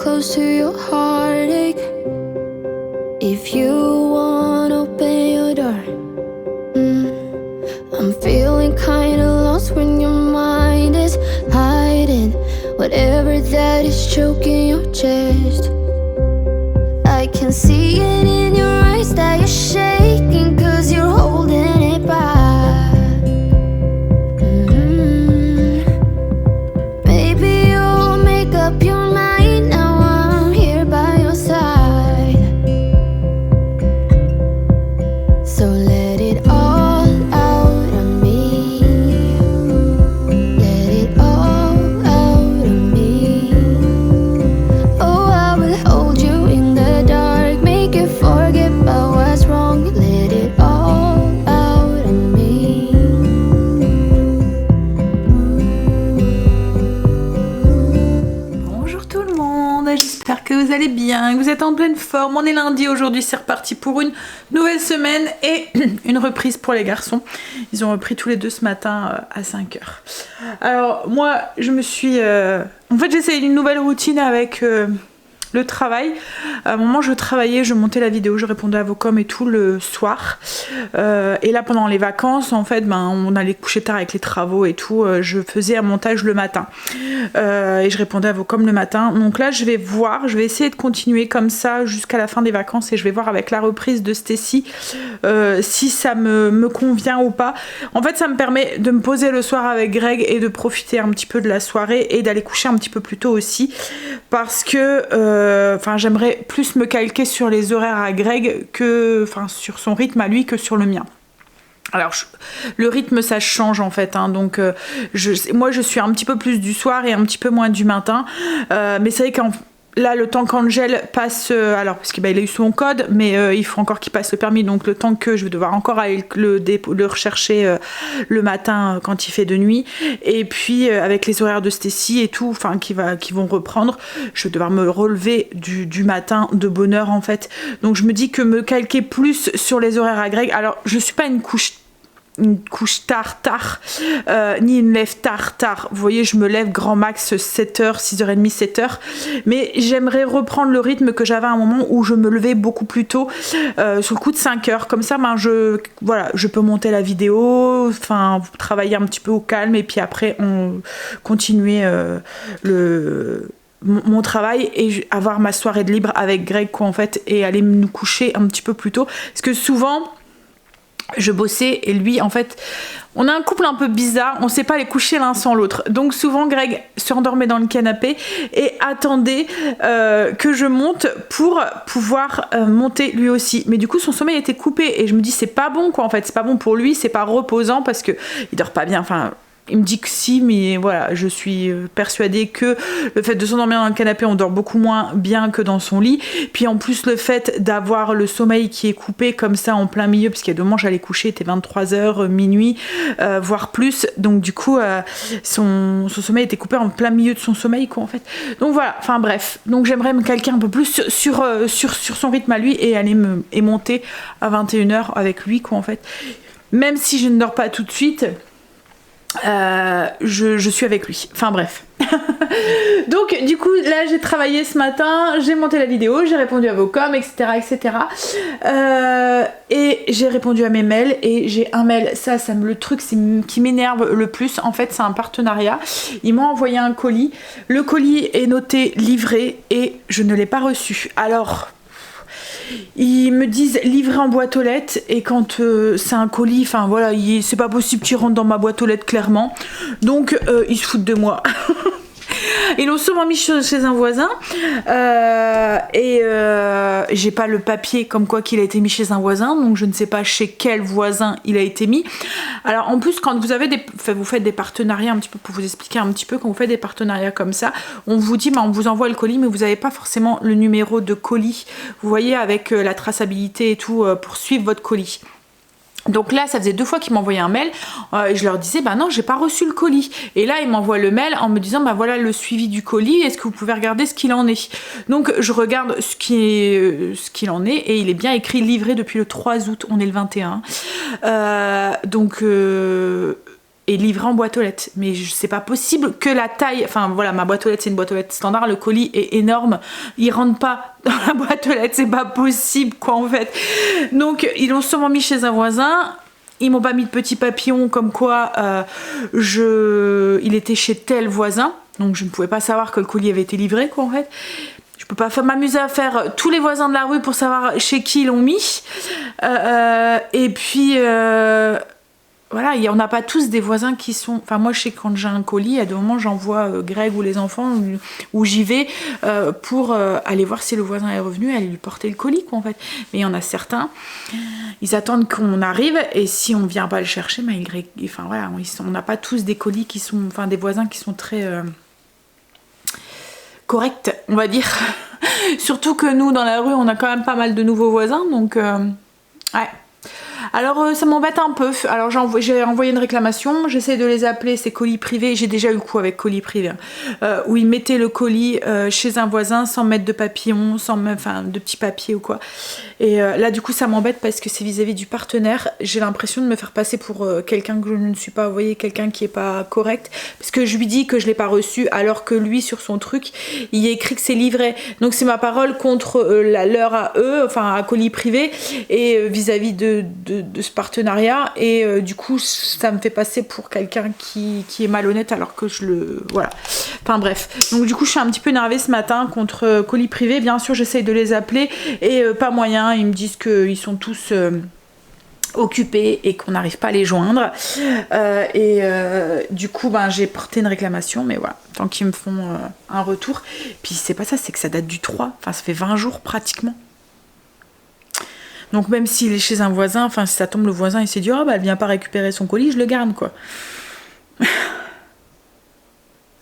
close to your heartache. If you wanna open your door, I'm feeling kinda lost when your mind is hiding whatever that is choking your chest. I can see it in your eyes that you're shaking, 'cause you're holding it back. Maybe you'll make up your mind, now I'm here by your side. So let it all out of me. Let it all out of me. Oh, I will hold you in the dark, make you forget about what's wrong. Let it all out of me. Bonjour tout le monde, j'espère que vous allez bien, que vous êtes en pleine forme. On est lundi aujourd'hui, c'est reparti pour une nouvelle semaine et une reprise pour les garçons. Ils ont repris tous les deux ce matin à 5h. Alors moi, je me suis... En fait, j'essaie une nouvelle routine avec... le travail. À un moment, je travaillais, je montais la vidéo, je répondais à vos coms et tout le soir. Et là, pendant les vacances, en fait, on allait coucher tard avec les travaux et tout. Je faisais un montage le matin. Et je répondais à vos coms le matin. Donc là, je vais voir, je vais essayer de continuer comme ça jusqu'à la fin des vacances. Et je vais voir avec la reprise de Stécie si ça me convient ou pas. En fait, ça me permet de me poser le soir avec Greg et de profiter un petit peu de la soirée et d'aller coucher un petit peu plus tôt aussi. Parce que j'aimerais plus me calquer sur les horaires à Greg que sur son rythme à lui que sur le mien. Alors le rythme ça change en fait, hein, donc moi je suis un petit peu plus du soir et un petit peu moins du matin, mais c'est vrai qu'en là, le temps qu'Angel passe, alors parce qu'il a eu son code, mais il faut encore qu'il passe le permis, donc le temps que je vais devoir encore aller le rechercher le matin quand il fait de nuit, et puis avec les horaires de Stécie et tout, qui vont reprendre, je vais devoir me relever du matin de bonne heure en fait. Donc je me dis que me calquer plus sur les horaires à Greg, alors je suis pas une couche tard, ni une lève tard. Vous voyez, je me lève grand max 7h, 6h30, 7h. Mais j'aimerais reprendre le rythme que j'avais à un moment où je me levais beaucoup plus tôt, sur le coup de 5h. Comme ça, je peux monter la vidéo, travailler un petit peu au calme et puis après, on continuer mon travail et avoir ma soirée de libre avec Greg, quoi, en fait, et aller nous coucher un petit peu plus tôt. Parce que souvent... je bossais et lui en fait on a un couple un peu bizarre, on sait pas les coucher l'un sans l'autre, donc souvent Greg se endormait dans le canapé et attendait que je monte pour pouvoir monter lui aussi, mais du coup son sommeil était coupé et je me dis c'est pas bon quoi, en fait c'est pas bon pour lui, c'est pas reposant parce que il dort pas bien, il me dit que si, mais voilà, je suis persuadée que le fait de s'endormir dans le canapé, on dort beaucoup moins bien que dans son lit. Puis en plus, le fait d'avoir le sommeil qui est coupé comme ça en plein milieu, parce qu'il y a 2 mois, j'allais coucher, il était 23h, minuit, voire plus. Donc du coup, son sommeil était coupé en plein milieu de son sommeil, quoi, en fait. Donc voilà, bref. Donc j'aimerais me calquer un peu plus sur son rythme à lui et aller et monter à 21h avec lui, quoi, en fait. Même si je ne dors pas tout de suite... je suis avec lui, bref. Donc du coup là j'ai travaillé ce matin, j'ai monté la vidéo, j'ai répondu à vos coms, etc. Et j'ai répondu à mes mails et j'ai un mail, le truc qui m'énerve le plus en fait, c'est un partenariat. Ils m'ont envoyé un colis, le colis est noté livré et je ne l'ai pas reçu. Alors ils me disent livré en boîte aux lettres et quand c'est un colis, c'est pas possible qu'il rentre dans ma boîte aux lettres clairement, donc ils se foutent de moi. Ils l'ont sûrement mis chez un voisin et j'ai pas le papier comme quoi qu'il a été mis chez un voisin, donc je ne sais pas chez quel voisin il a été mis. Alors en plus quand vous faites des partenariats un petit peu, pour vous expliquer un petit peu, quand vous faites des partenariats comme ça, on vous dit on vous envoie le colis mais vous n'avez pas forcément le numéro de colis, vous voyez, avec la traçabilité et tout pour suivre votre colis. Donc là, ça faisait 2 fois qu'ils m'envoyaient un mail et je leur disais non, j'ai pas reçu le colis. Et là, ils m'envoient le mail en me disant voilà le suivi du colis, est-ce que vous pouvez regarder ce qu'il en est? Donc je regarde ce qu'il en est et il est bien écrit livré depuis le 3 août, on est le 21. est livré en boîte aux lettres. Mais c'est pas possible que la taille... Enfin voilà, ma boîte aux lettres c'est une boîte aux lettres standard, le colis est énorme, il rentre pas dans la boîte aux lettres, c'est pas possible quoi en fait. Donc ils l'ont sûrement mis chez un voisin. Ils m'ont pas mis de petits papillons comme quoi il était chez tel voisin. Donc je ne pouvais pas savoir que le colis avait été livré quoi en fait. Je peux pas m'amuser à faire tous les voisins de la rue pour savoir chez qui ils l'ont mis. Et puis voilà, on n'a pas tous des voisins qui sont... Enfin moi je sais que quand j'ai un colis, à des moments j'envoie Greg ou les enfants où j'y vais pour aller voir si le voisin est revenu et aller lui porter le colis quoi en fait. Mais il y en a certains, ils attendent qu'on arrive et si on vient pas le chercher, enfin voilà, on n'a pas tous des colis qui sont... Enfin des voisins qui sont très... correct, on va dire. Surtout que nous, dans la rue, on a quand même pas mal de nouveaux voisins, donc ouais. Alors ça m'embête un peu. Alors j'ai envoyé une réclamation, j'essaie de les appeler, c'est colis privé, j'ai déjà eu le coup avec colis privé, où ils mettaient le colis chez un voisin sans mettre de papillon, sans même, enfin de petits papiers ou quoi. Et là du coup ça m'embête parce que c'est vis-à-vis du partenaire, j'ai l'impression de me faire passer pour quelqu'un que je ne suis pas, vous voyez, quelqu'un qui est pas correct, parce que je lui dis que je l'ai pas reçu alors que lui sur son truc il y a écrit que c'est livré, donc c'est ma parole contre leur à eux, enfin à colis privé et vis-à-vis de ce partenariat et du coup ça me fait passer pour quelqu'un qui est malhonnête alors que je le... Voilà. Enfin bref. Donc du coup je suis un petit peu énervée ce matin contre colis privé. Bien sûr j'essaye de les appeler et pas moyen. Ils me disent qu'ils sont tous... occupés et qu'on n'arrive pas à les joindre du coup ben, j'ai porté une réclamation mais voilà, tant qu'ils me font un retour, puis c'est pas ça, c'est que ça date du 3, enfin ça fait 20 jours pratiquement. Donc même s'il est chez un voisin, enfin si ça tombe le voisin il s'est dit oh bah elle vient pas récupérer son colis, je le garde quoi.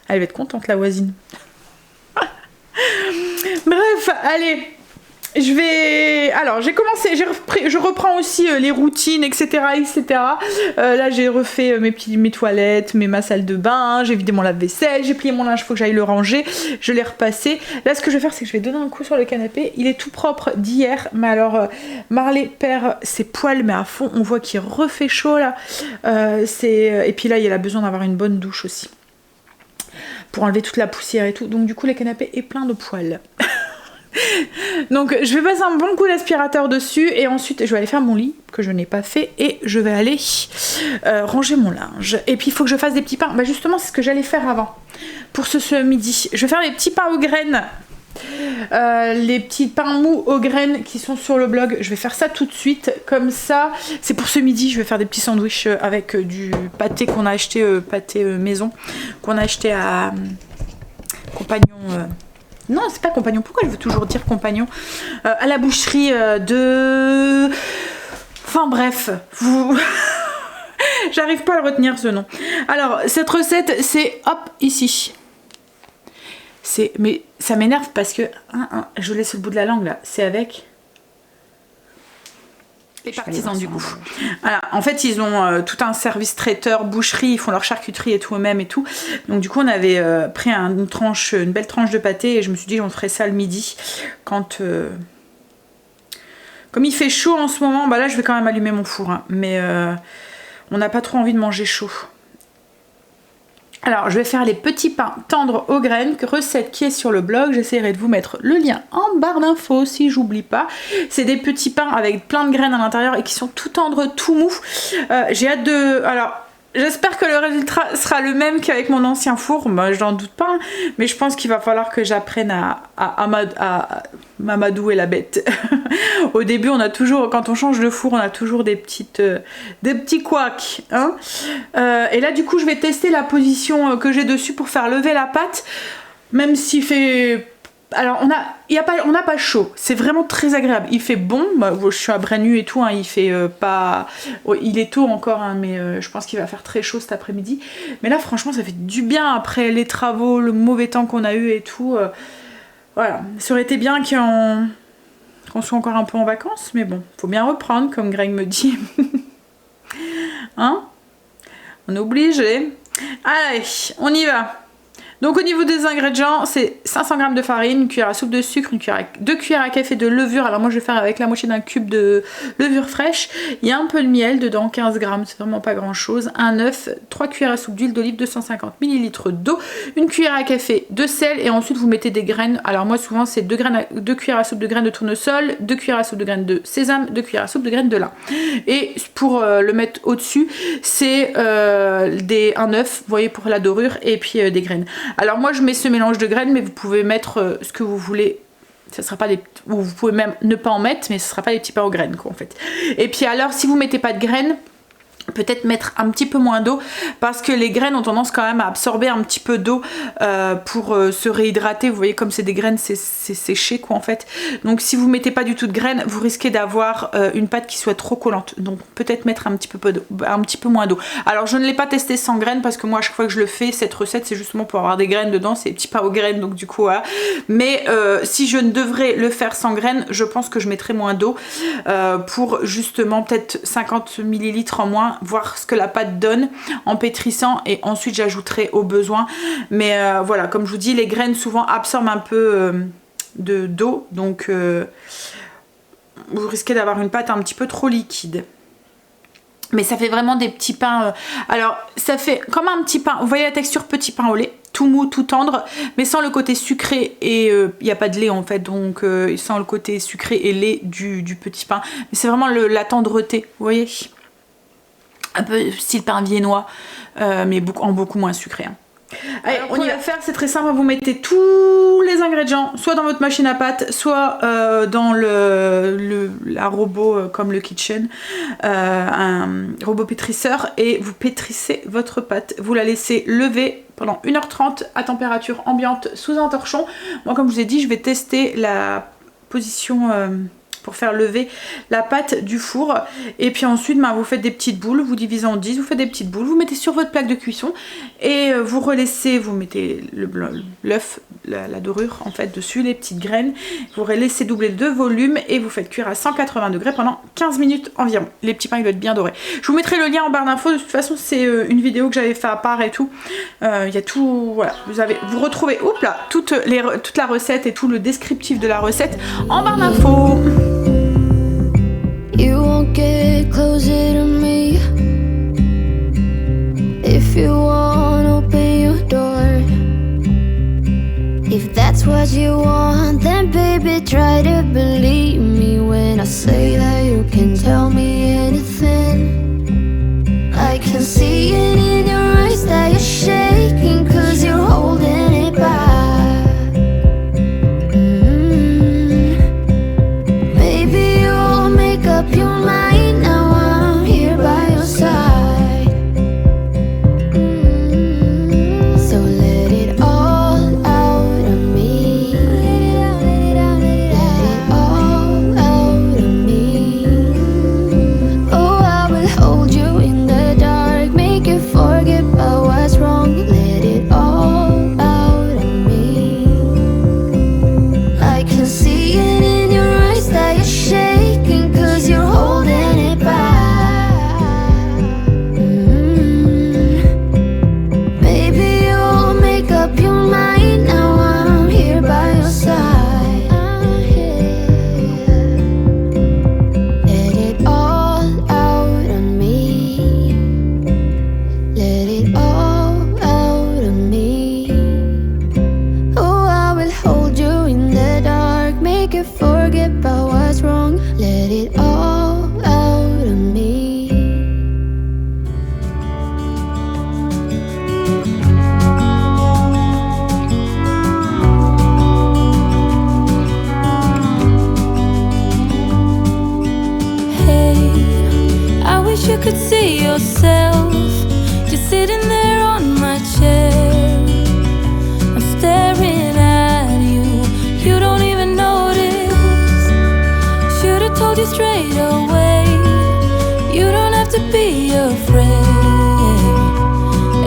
Elle va être contente la voisine. Bref, allez. Alors j'ai commencé, je reprends aussi les routines, etc. Là j'ai refait mes toilettes, ma salle de bain, j'ai vidé mon lave-vaisselle, j'ai plié mon linge, faut que j'aille le ranger, je l'ai repassé. Là ce que je vais faire c'est que je vais donner un coup sur le canapé, il est tout propre d'hier, mais alors Marley perd ses poils mais à fond, on voit qu'il refait chaud là, et puis là il a besoin d'avoir une bonne douche aussi, pour enlever toute la poussière et tout, donc du coup le canapé est plein de poils. Donc je vais passer un bon coup d'aspirateur dessus et ensuite je vais aller faire mon lit que je n'ai pas fait et je vais aller ranger mon linge et puis il faut que je fasse des petits pains. Bah justement c'est ce que j'allais faire avant pour ce midi. Je vais faire les petits pains aux graines, les petits pains mous aux graines qui sont sur le blog. Je vais faire ça tout de suite comme ça. C'est pour ce midi, je vais faire des petits sandwichs avec du pâté qu'on a acheté, pâté maison qu'on a acheté à Compagnon. Non, c'est pas Compagnon. Pourquoi je veux toujours dire Compagnon? À la boucherie de... Enfin bref, vous... J'arrive pas à le retenir ce nom. Alors, cette recette, c'est hop, ici. Mais ça m'énerve parce que... je laisse le bout de la langue là. C'est avec... les partisans du goût. Voilà, en fait ils ont tout un service traiteur, boucherie, ils font leur charcuterie et tout eux-mêmes et tout. Donc du coup on avait pris une belle tranche de pâté et je me suis dit on ferait ça le midi quand... Comme il fait chaud en ce moment, bah là je vais quand même allumer mon four, hein, mais on n'a pas trop envie de manger chaud. Alors je vais faire les petits pains tendres aux graines, recette qui est sur le blog, j'essaierai de vous mettre le lien en barre d'infos si j'oublie pas. C'est des petits pains avec plein de graines à l'intérieur et qui sont tout tendres, tout mous. J'ai hâte de... Alors j'espère que le résultat sera le même qu'avec mon ancien four, bah, je n'en doute pas, mais je pense qu'il va falloir que j'apprenne à m'amadouer la bête. Au début on a toujours, quand on change de four, on a toujours des petits couacs, hein. Et là du coup je vais tester la position que j'ai dessus pour faire lever la pâte, même s'il fait... Alors on n'a pas chaud, c'est vraiment très agréable, il fait bon, bah, je suis à bras nus et tout, hein, il fait pas... Ouais, il est tôt encore, hein, mais je pense qu'il va faire très chaud cet après-midi. Mais là franchement ça fait du bien après les travaux, le mauvais temps qu'on a eu et tout. Voilà, ça aurait été bien qu'on soit encore un peu en vacances, mais bon, faut bien reprendre comme Greg me dit. Hein? On est obligé. Allez, on y va. Donc au niveau des ingrédients, c'est 500 g de farine, une cuillère à soupe de sucre, 2 cuillères à café de levure. Alors moi je vais faire avec la moitié d'un cube de levure fraîche. Il y a un peu de miel dedans, 15 g, c'est vraiment pas grand chose. Un œuf, 3 cuillères à soupe d'huile d'olive, 250 ml d'eau, une cuillère à café de sel et ensuite vous mettez des graines. Alors moi souvent c'est 2 cuillères à soupe de graines de tournesol, 2 cuillères à soupe de graines de sésame, 2 cuillères à soupe de graines de lin. Et pour le mettre au-dessus, c'est un œuf, vous voyez, pour la dorure, et puis des graines. Alors moi je mets ce mélange de graines, mais vous pouvez mettre ce que vous voulez. Ça sera pas des, ou vous pouvez même ne pas en mettre, mais ce sera pas des petits pains aux graines quoi en fait. Et puis alors si vous mettez pas de graines, peut-être mettre un petit peu moins d'eau parce que les graines ont tendance quand même à absorber un petit peu d'eau pour se réhydrater. Vous voyez comme c'est des graines, c'est séché quoi en fait. Donc si vous mettez pas du tout de graines, vous risquez d'avoir une pâte qui soit trop collante. Donc peut-être mettre un petit peu moins d'eau. Alors je ne l'ai pas testé sans graines parce que moi à chaque fois que je le fais, cette recette c'est justement pour avoir des graines dedans, c'est des petits pains aux graines donc du coup voilà. Mais si je ne devrais le faire sans graines, je pense que je mettrai moins d'eau pour justement peut-être 50 ml en moins, voir ce que la pâte donne en pétrissant et ensuite j'ajouterai au besoin. Mais voilà, comme je vous dis, les graines souvent absorbent un peu d'eau, donc vous risquez d'avoir une pâte un petit peu trop liquide. Mais ça fait vraiment des petits pains. Alors ça fait comme un petit pain, vous voyez la texture petit pain au lait, tout mou, tout tendre, mais sans le côté sucré et il n'y a pas de lait en fait, donc sans le côté sucré et lait du petit pain. Mais c'est vraiment la tendreté, vous voyez, un peu style pain viennois, mais en beaucoup moins sucré. Hein. Allez, on y va faire, c'est très simple, vous mettez tous les ingrédients soit dans votre machine à pâte, soit dans la robot comme le Kitchen, un robot pétrisseur, et vous pétrissez votre pâte. Vous la laissez lever pendant 1h30 à température ambiante sous un torchon. Moi comme je vous ai dit, je vais tester la position pour faire lever la pâte du four, et puis ensuite vous faites des petites boules, vous divisez en 10, vous faites des petites boules, vous mettez sur votre plaque de cuisson et vous relaissez, vous mettez l'œuf, la dorure en fait dessus, les petites graines, vous laissez doubler de volume et vous faites cuire à 180 degrés pendant 15 minutes environ. Les petits pains ils doivent être bien dorés. Je vous mettrai le lien en barre d'infos, de toute façon c'est une vidéo que j'avais fait à part et tout, il y a tout, voilà, vous retrouvez toute la recette et tout le descriptif de la recette en barre d'infos. You won't get closer to me. If you want, open your door. If that's what you want, then baby try to believe me when I say that you can tell me anything. I can see it in your eyes that you're shaking 'cause you're holding it back. Your mind, now I'm here by your side. So let it all out of me. Let it all out of me. Oh, I will hold you in the dark, make you forget about what's wrong. Let it all out of me. I can see it in your eyes that you're shaking. You're holding it back. Maybe you'll make up your mind. Now I'm here by your side. I'm here. Let it all out of me. Let it all out of me. Oh, I will hold you in the dark, make you forget about what's wrong. Let it all out of me. Hey, I wish you could see yourself just sitting there on my chair. I'm staring at you, you don't even notice. Should've told you straight away, you don't have to be afraid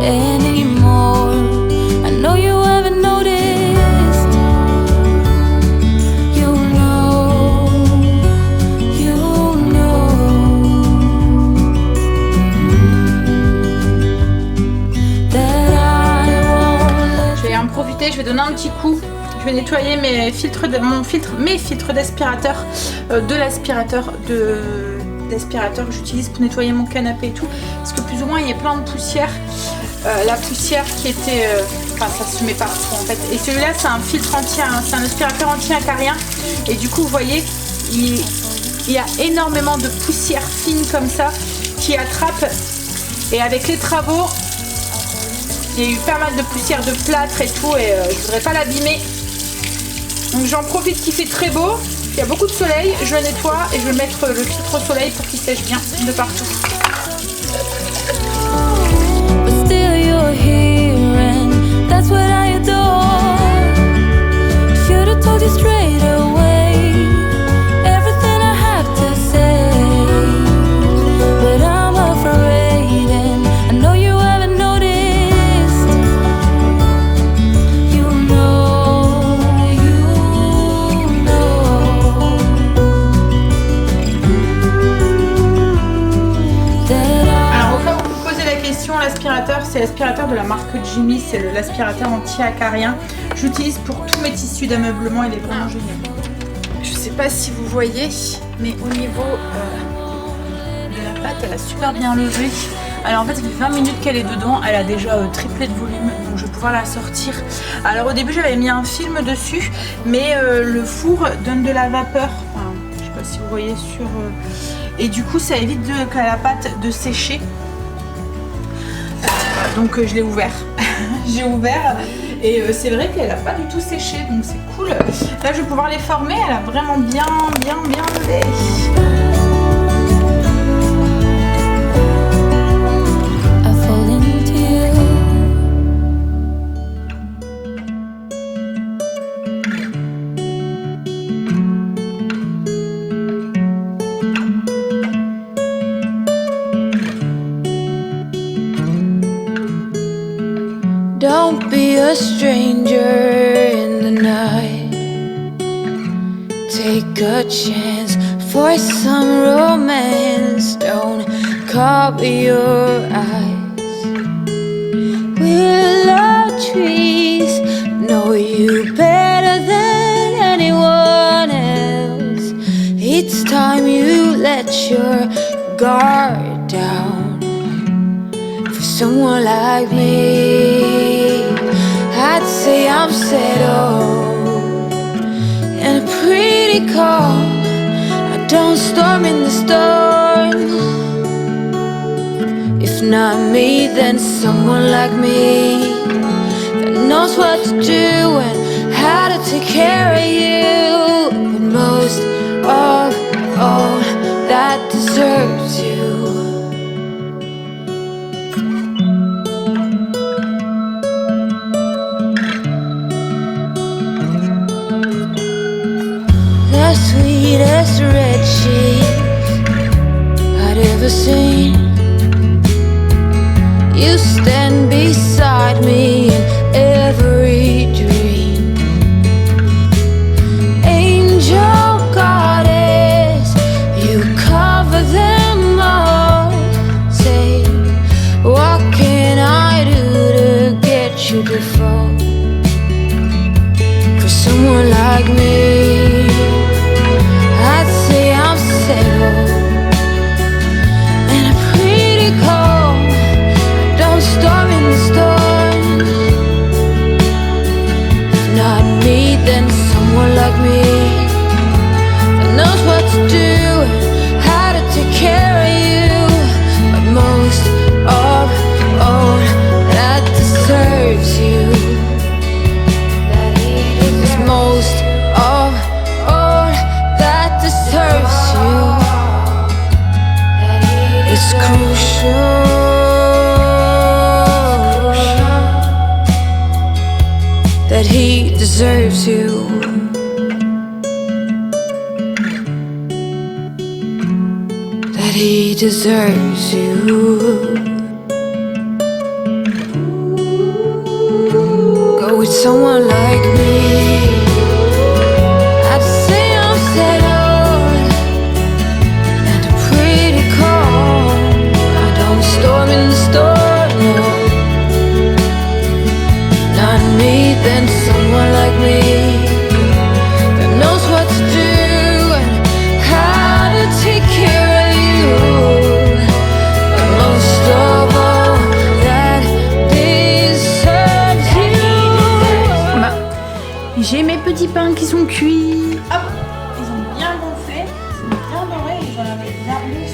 anymore. I know you haven't noticed. You know that I won't let. J'ai un donner un petit coup. Je vais nettoyer mes filtres d'aspirateur, de l'aspirateur d'aspirateur que j'utilise pour nettoyer mon canapé et tout, parce que plus ou moins il y a plein de poussière. La poussière qui était, enfin ça se met partout en fait. Et celui-là c'est un filtre c'est un aspirateur anti-acarien. Et du coup vous voyez, il y a énormément de poussière fine comme ça qui attrape. Et avec les travaux, il y a eu pas mal de poussière de plâtre et tout, et je voudrais pas l'abîmer. Donc j'en profite qu'il fait très beau, il y a beaucoup de soleil, je le nettoie et je vais mettre le filtre au soleil pour qu'il sèche bien de partout. C'est l'aspirateur de la marque Jimmy, c'est l'aspirateur anti-acarien. J'utilise pour tous mes tissus d'ameublement, il est vraiment génial. Je sais pas si vous voyez, mais au niveau de la pâte, elle a super bien levé. Alors en fait, ça fait 20 minutes qu'elle est dedans, elle a déjà triplé de volume, donc je vais pouvoir la sortir. Alors au début, j'avais mis un film dessus, mais le four donne de la vapeur. Enfin, je sais pas si vous voyez sur... et du coup, ça évite que la pâte de sécher. Donc je l'ai ouvert, j'ai ouvert et c'est vrai qu'elle n'a pas du tout séché, donc c'est cool. Là je vais pouvoir les former, elle a vraiment bien levé. Don't be a stranger in the night. Take a chance for some romance. Don't cover your eyes. Willow trees know you better than anyone else. It's time you let your guard down for someone like me. I'd say I'm settled and pretty calm. I don't storm in the storm. If not me, then someone like me that knows what to do and how to take care of you. But most of all, that deserves you. Sweetest red cheese I'd ever seen. You stand beside me in every dream. Angel goddess, you cover them all. Say, what can I do to get you to fall for someone like me? And I'm pretty cold. Don't storm in the storm. If not me, then someone like me that knows what to do and how to take care of you. But most of all, that deserves you. It's most of all that deserves you. It's crucial that he deserves you. That he deserves you. Go with someone like me. I'd say I'm settled and pretty calm. I don't storm in the storm, no. Not me, then someone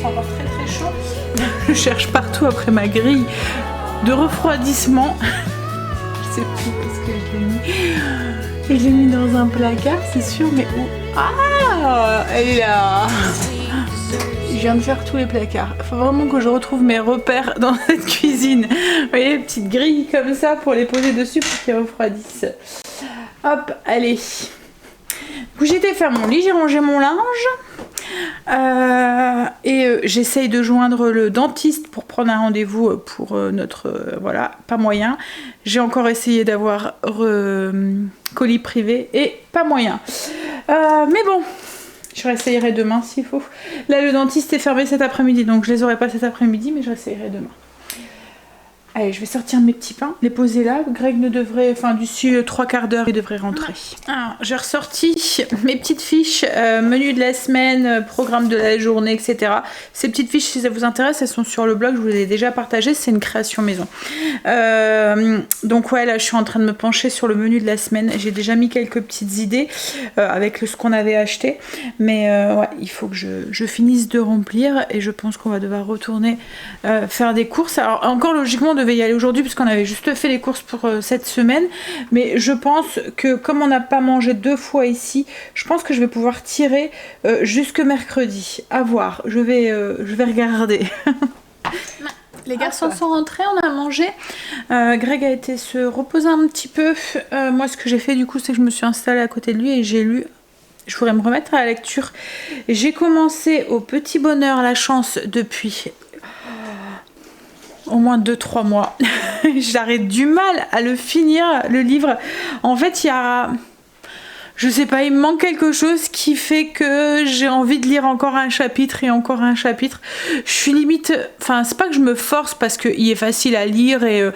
c'est encore très très chaud. Je cherche partout après ma grille de refroidissement. Je sais plus parce que je l'ai mis. Et je l'ai mis dans un placard, c'est sûr, mais où? Ah, elle est là. Je viens de faire tous les placards. Il faut vraiment que je retrouve mes repères dans cette cuisine. Vous voyez, les petites grilles comme ça pour les poser dessus pour qu'ils refroidissent. Hop, allez. J'ai été faire mon lit, j'ai rangé mon linge. J'essaye de joindre le dentiste pour prendre un rendez-vous pour notre... voilà, pas moyen. J'ai encore essayé d'avoir colis privé et pas moyen. Mais bon, je réessayerai demain s'il faut. Là, le dentiste est fermé cet après-midi, donc je les aurai pas cet après-midi, mais je réessayerai demain. Allez, je vais sortir mes petits pains, les poser là. Greg ne devrait, enfin d'ici 3/4 d'heure, il devrait rentrer. Alors, j'ai ressorti mes petites fiches, menu de la semaine, programme de la journée, etc. Ces petites fiches, si ça vous intéresse, elles sont sur le blog, je vous les ai déjà partagées, c'est une création maison. Donc ouais, là je suis en train de me pencher sur le menu de la semaine. J'ai déjà mis quelques petites idées avec ce qu'on avait acheté. Mais ouais, il faut que je finisse de remplir et je pense qu'on va devoir retourner faire des courses. Alors encore logiquement, on devait y aller aujourd'hui puisqu'on avait juste fait les courses pour cette semaine, mais je pense que comme on n'a pas mangé 2 fois ici, je pense que je vais pouvoir tirer jusque mercredi. À voir, je vais regarder. Les garçons sont rentrés, on a mangé. Greg a été se reposer un petit peu. Moi, ce que j'ai fait du coup, c'est que je me suis installée à côté de lui et j'ai lu. Je voudrais me remettre à la lecture. J'ai commencé au Petit Bonheur la Chance depuis au moins 2-3 mois. J'aurais du mal à le finir, le livre. En fait, il y a... Je sais pas, il me manque quelque chose qui fait que j'ai envie de lire encore un chapitre et encore un chapitre. Je suis limite... Enfin, c'est pas que je me force parce qu'il est facile à lire et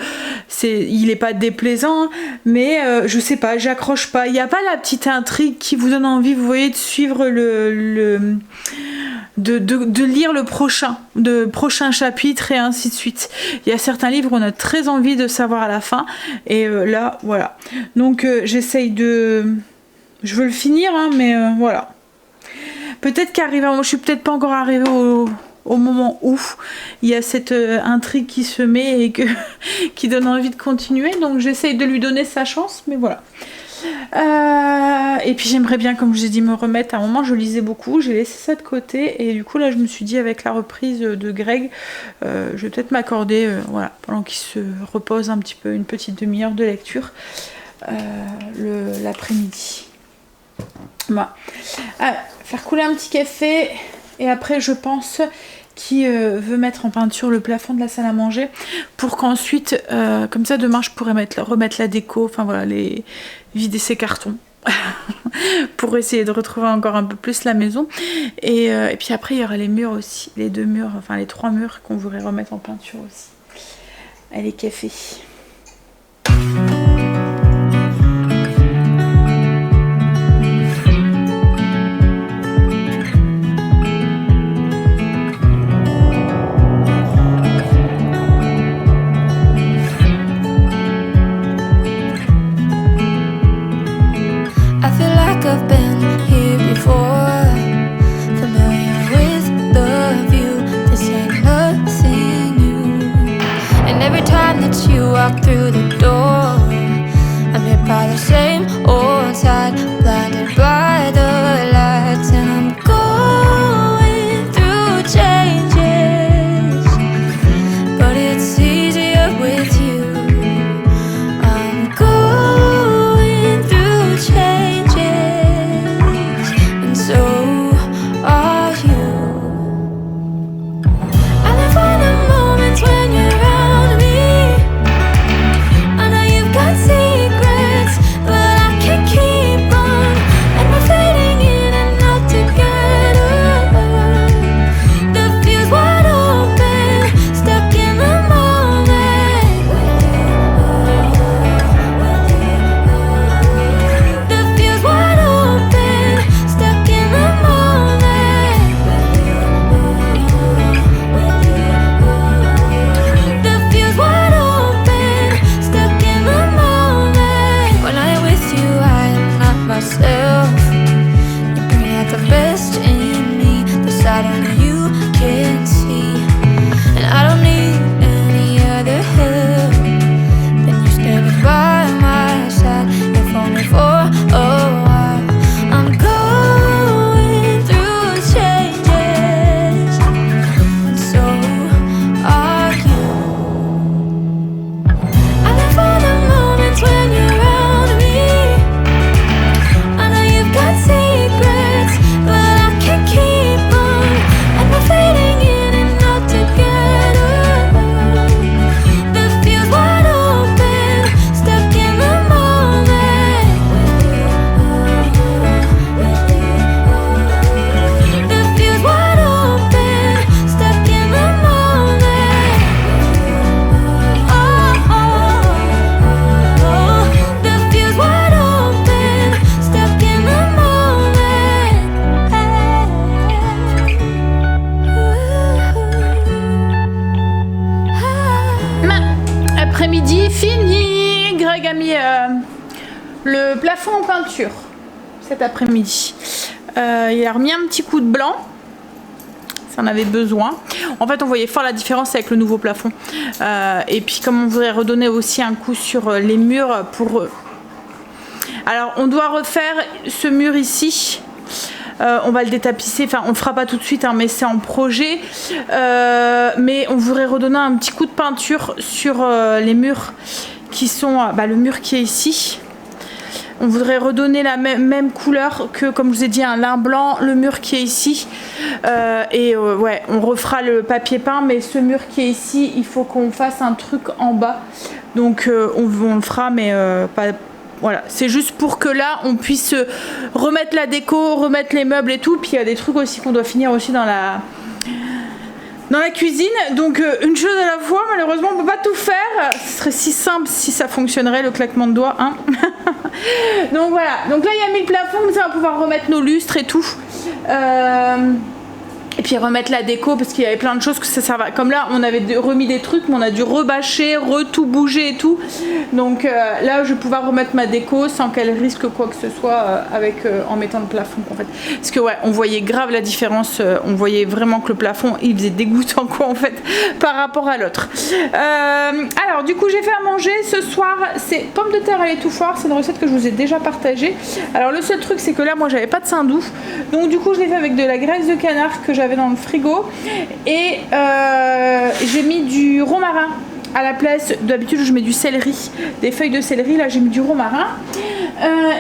il est pas déplaisant, mais je sais pas, j'accroche pas. Il n'y a pas la petite intrigue qui vous donne envie, vous voyez, de suivre de lire le prochain chapitre et ainsi de suite. Il y a certains livres où on a très envie de savoir à la fin et là, voilà. Donc, j'essaye de... Je veux le finir, hein, mais voilà. Peut-être qu'arriver, je suis peut-être pas encore arrivée au moment où il y a cette intrigue qui se met et qui donne envie de continuer. Donc j'essaye de lui donner sa chance, mais voilà. Et puis j'aimerais bien, comme je vous ai dit, me remettre. À un moment, je lisais beaucoup, j'ai laissé ça de côté. Et du coup, là, je me suis dit, avec la reprise de Greg, je vais peut-être m'accorder, voilà, pendant qu'il se repose un petit peu, une petite demi-heure de lecture l'après-midi. Voilà. Faire couler un petit café et après je pense qu'il veut mettre en peinture le plafond de la salle à manger pour qu'ensuite comme ça demain je pourrais remettre la déco, enfin voilà, vider ses cartons pour essayer de retrouver encore un peu plus la maison et puis après il y aura les murs aussi, les 2 murs, enfin les 3 murs qu'on voudrait remettre en peinture aussi. Allez, café. I've been here before, familiar with the view. This ain't nothing new. And every time that you walk après-midi fini. Greg a mis le plafond en peinture cet après-midi. Il a remis un petit coup de blanc. Ça en avait besoin. En fait, on voyait fort la différence avec le nouveau plafond. Et puis, comme on voudrait redonner aussi un coup sur les murs pour... Alors, on doit refaire ce mur ici. On va le détapisser. Enfin, on le fera pas tout de suite, hein, mais c'est en projet. Mais on voudrait redonner un petit coup de peinture sur les murs qui sont... le mur qui est ici. On voudrait redonner la même couleur que, comme je vous ai dit, un lin blanc, le mur qui est ici. Ouais, on refera le papier peint, mais ce mur qui est ici, il faut qu'on fasse un truc en bas. Donc on le fera, mais pas... Voilà, c'est juste pour que là, on puisse remettre la déco, remettre les meubles et tout. Puis il y a des trucs aussi qu'on doit finir aussi dans la cuisine. Donc une chose à la fois, malheureusement on peut pas tout faire. Ce serait si simple si ça fonctionnerait, le claquement de doigts, hein. Donc voilà, donc là il y a mis le plafond, mais ça va pouvoir remettre nos lustres et tout. Et puis remettre la déco parce qu'il y avait plein de choses que ça servait. Comme là on avait remis des trucs mais on a dû rebâcher, tout bouger et tout. Donc là je vais pouvoir remettre ma déco sans qu'elle risque quoi que ce soit en mettant le plafond en fait. Parce que ouais, on voyait grave la différence, on voyait vraiment que le plafond il faisait dégoûtant quoi en fait par rapport à l'autre. Alors du coup j'ai fait à manger ce soir, c'est pommes de terre à l'étouffoir, c'est une recette que je vous ai déjà partagée. Alors le seul truc c'est que là moi j'avais pas de saindoux, donc du coup je l'ai fait avec de la graisse de canard que j'avais dans le frigo et j'ai mis du romarin à la place. D'habitude je mets du céleri, des feuilles de céleri, là j'ai mis du romarin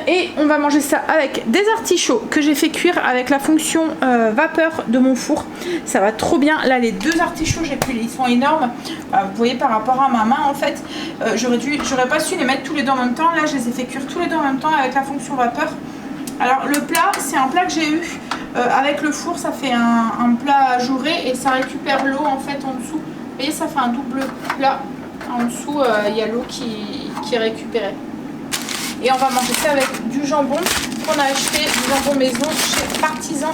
et on va manger ça avec des artichauts que j'ai fait cuire avec la fonction vapeur de mon four. Ça va trop bien. Là les deux artichauts j'ai pris, ils sont énormes, vous voyez par rapport à ma main en fait. J'aurais pas su les mettre tous les deux en même temps. Là je les ai fait cuire tous les deux en même temps avec la fonction vapeur. Alors le plat, c'est un plat que j'ai eu avec le four, ça fait un plat ajouré et ça récupère l'eau en fait en dessous. Vous voyez, ça fait un double plat. En dessous, il y a l'eau qui est récupérée. Et on va manger ça avec du jambon qu'on a acheté, du jambon maison chez Partisan.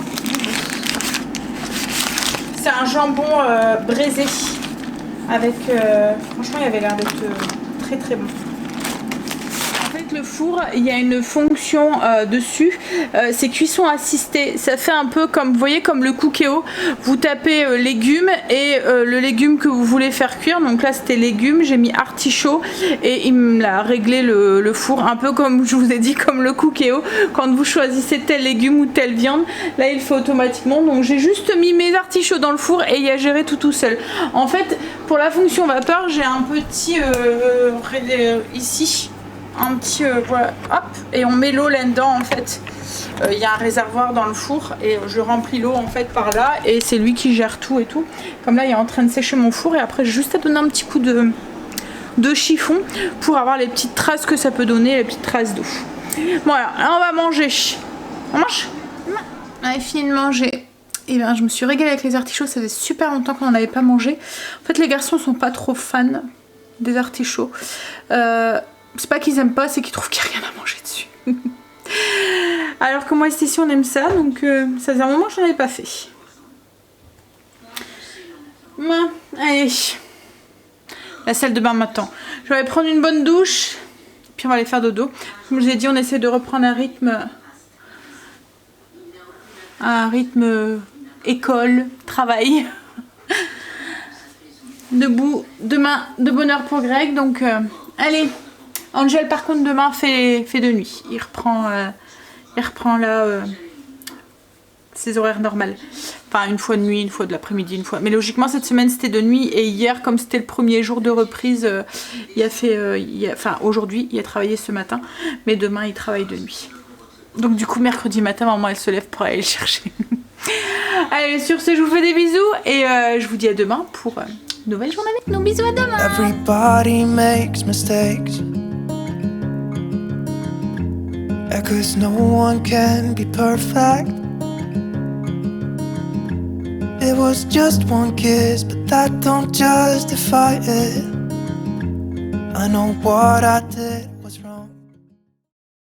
C'est un jambon braisé avec... franchement, il avait l'air d'être très très bon. Le four, il y a une fonction dessus, c'est cuisson assistée. Ça fait un peu comme, vous voyez, comme le Cookéo. Vous tapez légumes et le légume que vous voulez faire cuire. Donc là c'était légumes, j'ai mis artichaut et il me l'a réglé le four, un peu comme je vous ai dit, comme le Cookéo. Quand vous choisissez tel légume ou telle viande, là il fait automatiquement. Donc j'ai juste mis mes artichauts dans le four et il a géré tout seul. En fait pour la fonction vapeur j'ai un petit ici un petit voilà, hop, et on met l'eau là-dedans en fait. Il y a un réservoir dans le four et je remplis l'eau en fait par là et c'est lui qui gère tout et tout. Comme là il est en train de sécher mon four et après j'ai juste à donner un petit coup de chiffon pour avoir les petites traces que ça peut donner, les petites traces d'eau. Voilà, là on va manger. On mange. On a fini de manger. Et bien je me suis régalée avec les artichauts, ça faisait super longtemps qu'on n'en avait pas mangé. En fait les garçons sont pas trop fans des artichauts. C'est pas qu'ils aiment pas, c'est qu'ils trouvent qu'il n'y a rien à manger dessus. Alors que moi ici on aime ça, donc ça faisait un moment que j'en avais pas fait. Bon, allez, la salle de bain m'attend. Je vais prendre une bonne douche, puis on va aller faire dodo. Comme je vous ai dit, on essaie de reprendre un rythme école, travail. Debout, demain de bonne heure pour Greg, donc allez. Angel par contre demain fait de nuit, il reprend là ses horaires normales, enfin une fois de nuit, une fois de l'après-midi, une fois, mais logiquement cette semaine c'était de nuit et hier comme c'était le premier jour de reprise aujourd'hui il a travaillé ce matin, mais demain il travaille de nuit, donc du coup mercredi matin maman elle se lève pour aller le chercher. Allez, sur ce je vous fais des bisous et je vous dis à demain pour une nouvelle journée avec nous. Bisous, à demain. Everybody makes mistakes. Cause no one can be perfect. It was just one kiss, but that don't justify it. I know what I did